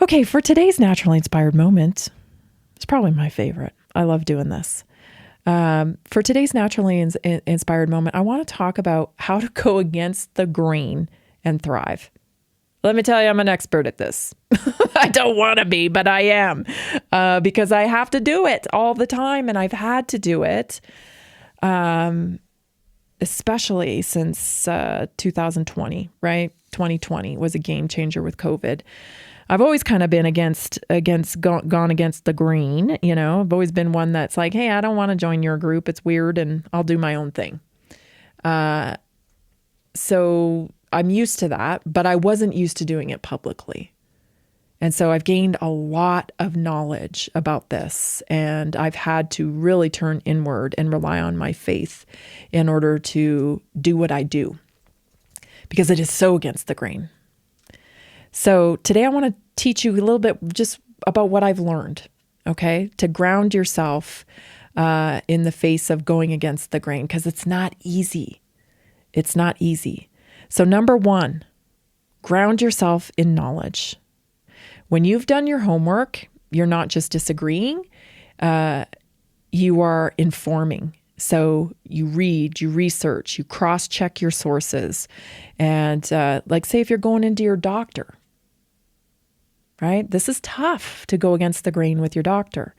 Okay, for today's naturally inspired moment, it's probably my favorite. I love doing this. For today's naturally inspired moment, I want to talk about how to go against the grain and thrive. Let me tell you, I'm an expert at this. I don't want to be, but I am, because I have to do it all the time, and I've had to do it, especially since 2020, right? 2020 was a game changer with COVID. I've always kind of been gone against the green. I've always been one that's like, hey, I don't want to join your group. It's weird, and I'll do my own thing. So I'm used to that, but I wasn't used to doing it publicly. And so I've gained a lot of knowledge about this, and I've had to really turn inward and rely on my faith in order to do what I do, because it is so against the grain. So today I want to teach you a little bit just about what I've learned, okay? To ground yourself in the face of going against the grain, because it's not easy. It's not easy. So number one, ground yourself in knowledge. When you've done your homework, you're not just disagreeing, you are informing. So you read, you research, you cross-check your sources. And like say if you're going into your doctor, right? This is tough to go against the grain with your doctor.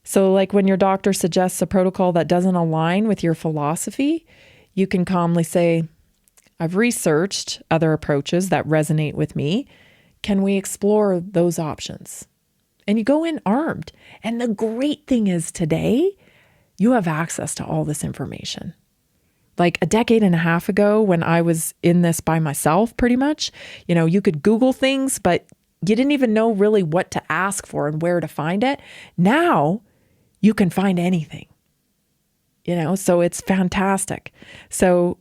So like when your doctor suggests a protocol that doesn't align with your philosophy, you can calmly say, I've researched other approaches that resonate with me. Can we explore those options? And you go in armed. And the great thing is today, you have access to all this information. Like a decade and a half ago when I was in this by myself, pretty much, you could Google things, but you didn't even know really what to ask for and where to find it. Now you can find anything, so it's fantastic. So,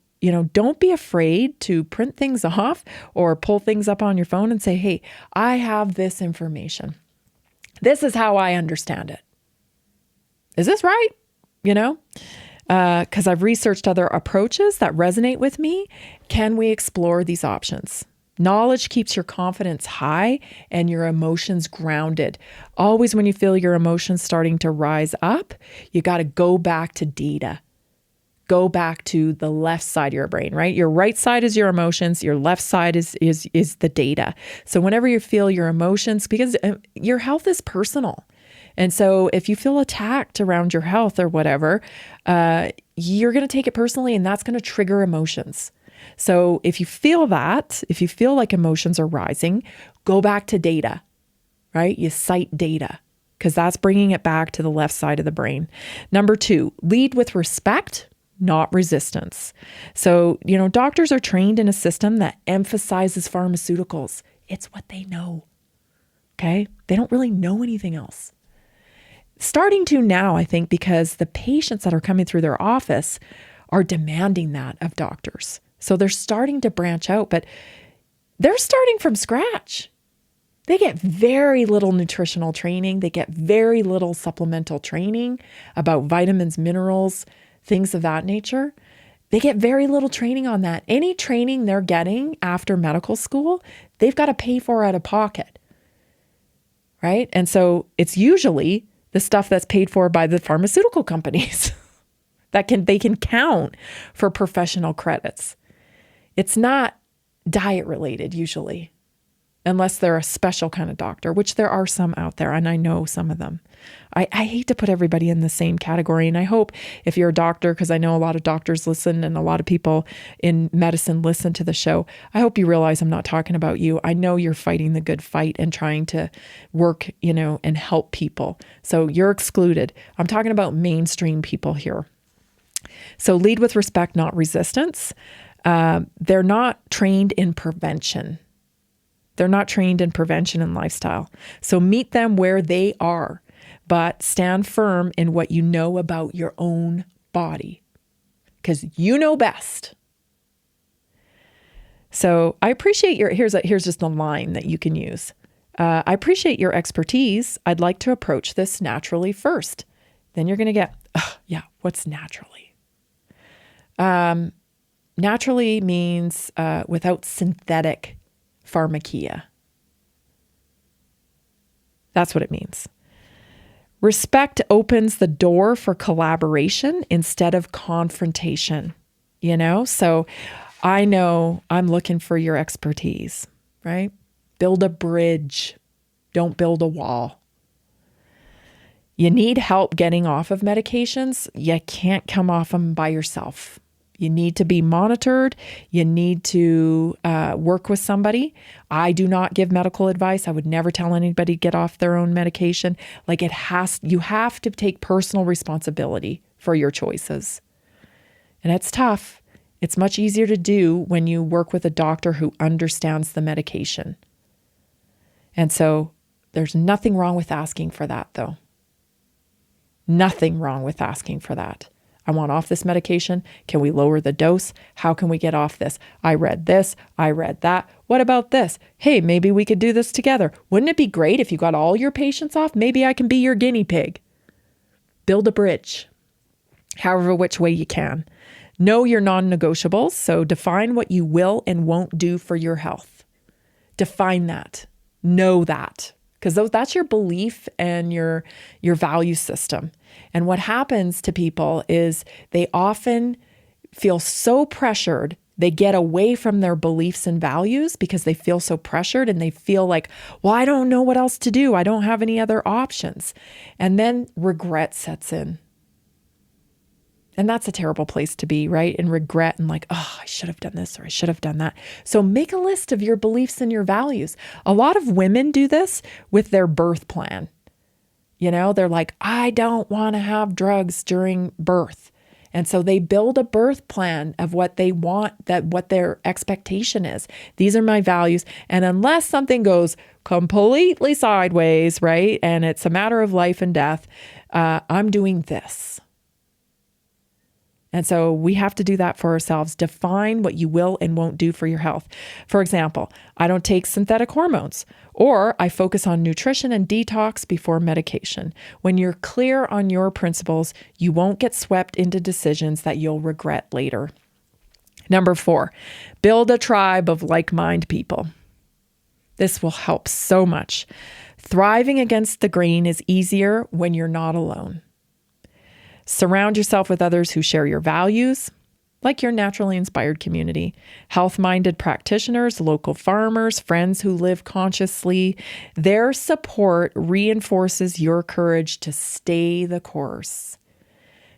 don't be afraid to print things off or pull things up on your phone and say, hey, I have this information. This is how I understand it. Is this right? Because I've researched other approaches that resonate with me. Can we explore these options? Knowledge keeps your confidence high and your emotions grounded. Always when you feel your emotions starting to rise up, you got to go back to data. Go back to the left side of your brain, right? Your right side is your emotions. Your left side is the data. So whenever you feel your emotions, because your health is personal. And so if you feel attacked around your health or whatever, you're going to take it personally, and that's going to trigger emotions. So if you feel like emotions are rising, go back to data, right? You cite data, because that's bringing it back to the left side of the brain. Number two, lead with respect, not resistance. So, doctors are trained in a system that emphasizes pharmaceuticals. It's what they know, okay? They don't really know anything else. Starting to now, I think, because the patients that are coming through their office are demanding that of doctors. So they're starting to branch out, but they're starting from scratch. They get very little nutritional training. They get very little supplemental training about vitamins, minerals, things of that nature. They get very little training on that. Any training they're getting after medical school, they've got to pay for out of pocket, right? And so it's usually the stuff that's paid for by the pharmaceutical companies they can count for professional credits. It's not diet related usually, unless they're a special kind of doctor, which there are some out there, and I know some of them. I hate to put everybody in the same category, and I hope if you're a doctor, because I know a lot of doctors listen and a lot of people in medicine listen to the show, I hope you realize I'm not talking about you. I know you're fighting the good fight and trying to work, and help people. So you're excluded. I'm talking about mainstream people here. So lead with respect, not resistance. They're not trained in prevention. They're not trained in prevention and lifestyle. So meet them where they are, but stand firm in what you know about your own body, because you know best. So I appreciate here's just a line that you can use. I appreciate your expertise. I'd like to approach this naturally first. Then you're going to get, what's naturally? Naturally means without synthetic pharmakia. That's what it means. Respect opens the door for collaboration instead of confrontation, So I know I'm looking for your expertise, right? Build a bridge. Don't build a wall. You need help getting off of medications. You can't come off them by yourself. You need to be monitored. You need to work with somebody. I do not give medical advice. I would never tell anybody to get off their own medication. You have to take personal responsibility for your choices. And it's tough. It's much easier to do when you work with a doctor who understands the medication. And so there's nothing wrong with asking for that, though. Nothing wrong with asking for that. I want off this medication. Can we lower the dose? How can we get off this? I read this. I read that. What about this? Hey, maybe we could do this together. Wouldn't it be great if you got all your patients off? Maybe I can be your guinea pig. Build a bridge, however which way you can. Know your non-negotiables. So define what you will and won't do for your health. Define that. Know that. Because that's your belief and your value system. And what happens to people is they often feel so pressured, they get away from their beliefs and values because they feel so pressured and they feel like, well, I don't know what else to do. I don't have any other options. And then regret sets in. And that's a terrible place to be, right? And regret and like, oh, I should have done this or I should have done that. So make a list of your beliefs and your values. A lot of women do this with their birth plan. They're like, I don't want to have drugs during birth. And so they build a birth plan of what they want, what their expectation is. These are my values. And unless something goes completely sideways, right? And it's a matter of life and death, I'm doing this. And so we have to do that for ourselves. Define what you will and won't do for your health. For example, I don't take synthetic hormones, or I focus on nutrition and detox before medication. When you're clear on your principles, you won't get swept into decisions that you'll regret later. Number 4, build a tribe of like-minded people. This will help so much. Thriving against the grain is easier when you're not alone. Surround yourself with others who share your values, like your naturally inspired community, health-minded practitioners, local farmers, friends who live consciously. Their support reinforces your courage to stay the course.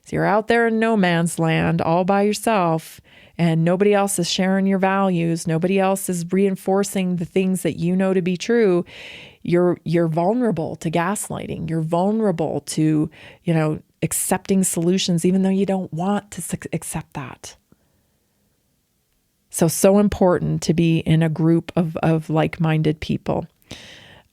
So you're out there in no man's land all by yourself, and nobody else is sharing your values. Nobody else is reinforcing the things that you know to be true. You're vulnerable to gaslighting. You're vulnerable to, accepting solutions, even though you don't want to accept that. So important to be in a group of like-minded people.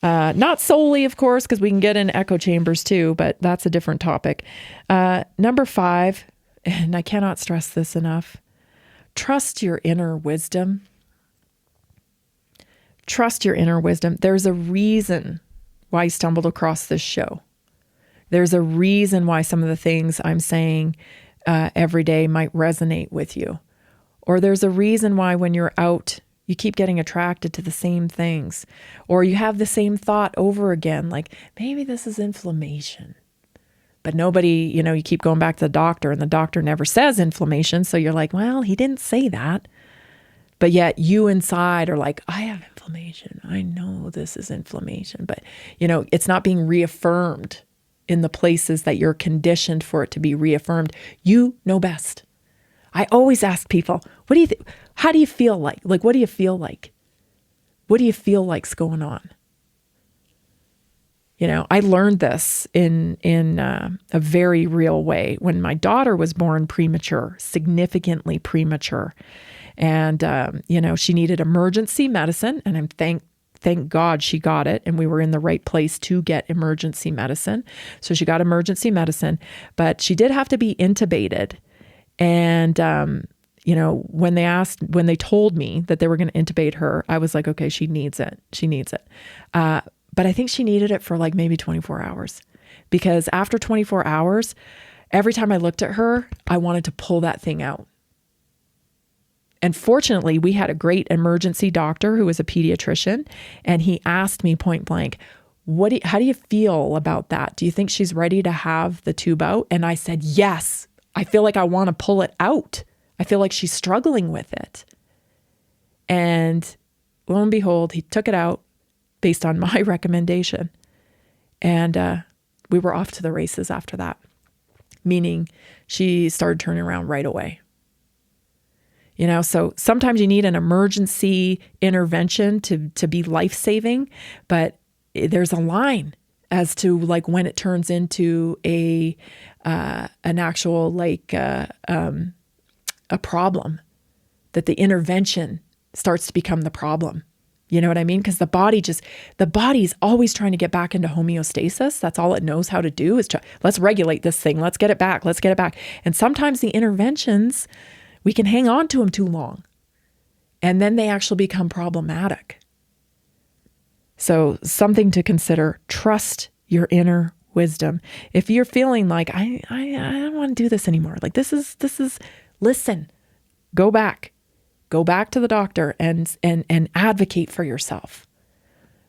Not solely, of course, because we can get in echo chambers too, but that's a different topic. Number 5, and I cannot stress this enough, trust your inner wisdom. Trust your inner wisdom. There's a reason why you stumbled across this show. There's a reason why some of the things I'm saying every day might resonate with you. Or there's a reason why when you're out, you keep getting attracted to the same things. Or you have the same thought over again, like maybe this is inflammation. But nobody, you keep going back to the doctor and the doctor never says inflammation. So you're like, well, he didn't say that. But yet you inside are like, I have inflammation. I know this is inflammation. But, it's not being reaffirmed in the places that you're conditioned for it to be reaffirmed. You know best. I always ask people, what do you think? How do you feel like? Like, what do you feel like? What do you feel like's going on? I learned this in a very real way when my daughter was born premature, significantly premature. And, she needed emergency medicine, and I'm thank God she got it, and we were in the right place to get emergency medicine. So she got emergency medicine, but she did have to be intubated. And, when they told me that they were going to intubate her, I was like, okay, she needs it. She needs it. But I think she needed it for like maybe 24 hours, because after 24 hours, every time I looked at her, I wanted to pull that thing out. And fortunately, we had a great emergency doctor who was a pediatrician, and he asked me point blank, how do you feel about that? Do you think she's ready to have the tube out? And I said, yes. I feel like I want to pull it out. I feel like she's struggling with it. And lo and behold, he took it out based on my recommendation. And we were off to the races after that, meaning she started turning around right away. So sometimes you need an emergency intervention to be life-saving, but there's a line as to like when it turns into an actual a problem, that the intervention starts to become the problem. You know what I mean? Because the body's always trying to get back into homeostasis. That's all it knows how to do is let's regulate this thing. Let's get it back. Let's get it back. And sometimes the interventions, we can hang on to them too long. And then they actually become problematic. So something to consider, trust your inner wisdom. If you're feeling like, I don't want to do this anymore. Like this is, listen, go back to the doctor and advocate for yourself.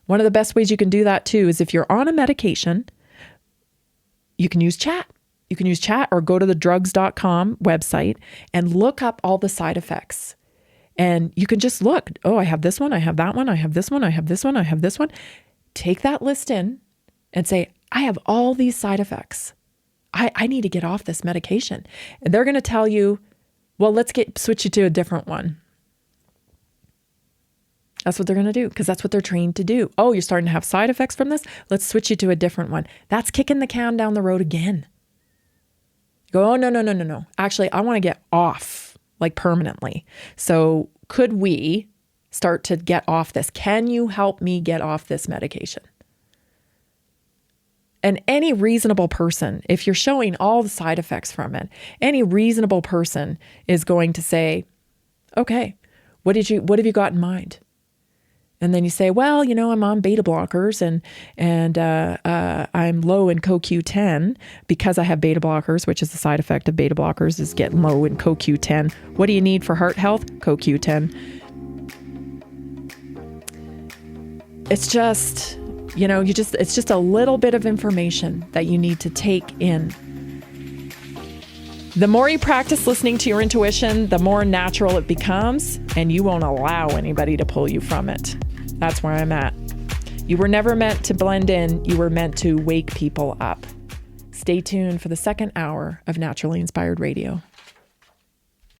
One of the best ways you can do that too is if you're on a medication, you can use chat. You can use chat or go to the drugs.com website and look up all the side effects. And you can just look, I have this one, I have that one, I have this one, I have this one, I have this one. Take that list in and say, I have all these side effects. I need to get off this medication. And they're going to tell you, well, let's switch you to a different one. That's what they're going to do because that's what they're trained to do. Oh, you're starting to have side effects from this? Let's switch you to a different one. That's kicking the can down the road again. You go, oh, no. Actually, I want to get off like permanently. So could we start to get off this? Can you help me get off this medication? And any reasonable person, if you're showing all the side effects from it, any reasonable person is going to say, okay, what have you got in mind? And then you say, well, I'm on beta blockers and I'm low in CoQ10 because I have beta blockers, which is the side effect of beta blockers is getting low in CoQ10. What do you need for heart health? CoQ10. It's just, it's just a little bit of information that you need to take in. The more you practice listening to your intuition, the more natural it becomes, and you won't allow anybody to pull you from it. That's where I'm at. You were never meant to blend in. You were meant to wake people up. Stay tuned for the second hour of Naturally Inspired Radio.